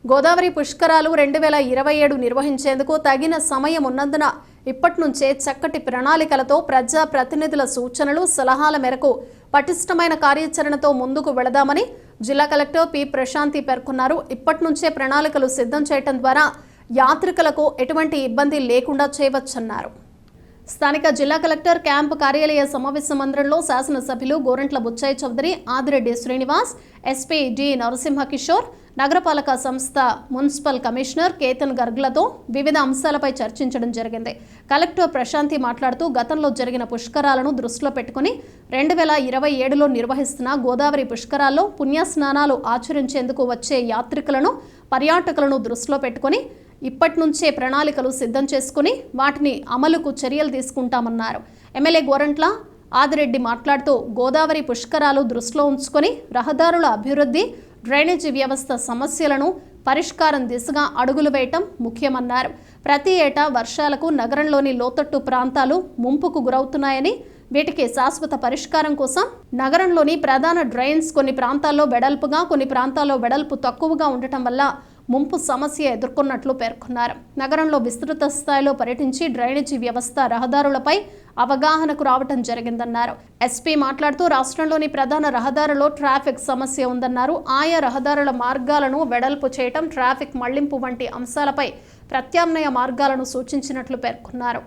గోదావరి పుష్కరాలు 2027 నిర్వహించేందుకు తగిన సమయం ఉన్నందున ఇప్పటి నుంచే చక్కటి ప్రణాళికలతో ప్రజా ప్రతినిధుల సూచనలు సలహాల మేరకు పటిష్టమైన కార్యాచరణతో ముందుకు వెళదామని జిల్లా కలెక్టర్ పి ప్రశాంతి పేర్కొన్నారు. ఇప్పటి నుంచే ప్రణాళికలు సిద్ధం చేయడం ద్వారా యాత్రికులకు ఎటువంటి ఇబ్బంది లేకుండా చేయవచ్చన్నారు. స్థానిక జిల్లా కలెక్టర్ క్యాంపు కార్యాలయ సమావేశ మందిరంలో శాసనసభ్యులు గోరంట్ల బుచ్చయ్య చౌదరి, ఆదిరెడ్డి శ్రీనివాస్, ఎస్పీ డి నరసింహ కిషోర్, నగరపాలక సంస్థ మున్సిపల్ కమిషనర్ కేతన్ గర్గ్లతో వివిధ అంశాలపై చర్చించడం జరిగింది. కలెక్టర్ ప్రశాంతి మాట్లాడుతూ గతంలో జరిగిన పుష్కరాలను దృష్టిలో పెట్టుకుని 2027లో నిర్వహిస్తున్న గోదావరి పుష్కరాల్లో పుణ్యస్నానాలు ఆచరించేందుకు వచ్చే యాత్రికులను, పర్యాటకులను దృష్టిలో పెట్టుకుని ఇప్పటి నుంచే ప్రణాళికలు సిద్ధం చేసుకుని వాటిని అమలుకు చర్యలు తీసుకుంటామన్నారు. ఎమ్మెల్యే గోరంట్ల ఆదిరెడ్డి మాట్లాడుతూ గోదావరి పుష్కరాలు దృష్టిలో ఉంచుకొని రహదారుల అభివృద్ధి, డ్రైనేజీ వ్యవస్థ సమస్యలను పరిష్కారం దిశగా అడుగులు వేయటం ముఖ్యమన్నారు. ప్రతి ఏటా వర్షాలకు నగరంలోని లోతట్టు ప్రాంతాలు ముంపుకు గురవుతున్నాయని, వీటికి శాశ్వత పరిష్కారం కోసం నగరంలోని ప్రధాన డ్రైన్స్ కొన్ని ప్రాంతాల్లో వెడల్పుగా, కొన్ని ప్రాంతాల్లో వెడల్పు తక్కువగా ఉండటం వల్ల ముంపు సమస్య ఎదుర్కొన్నట్లు పేర్కొన్నారు. నగరంలో విస్తృత స్థాయిలో పర్యటించి డ్రైనేజీ వ్యవస్థ, రహదారులపై అవగాహనకు రావటం జరిగిందన్నారు. ఎస్పీ మాట్లాడుతూ రాష్ట్రంలోని ప్రధాన రహదారులో ట్రాఫిక్ సమస్య ఉందన్నారు. ఆయా రహదారుల మార్గాలను వెడల్పు చేయటం, ట్రాఫిక్ మళ్లింపు వంటి అంశాలపై ప్రత్యామ్నాయ మార్గాలను సూచించినట్లు పేర్కొన్నారు.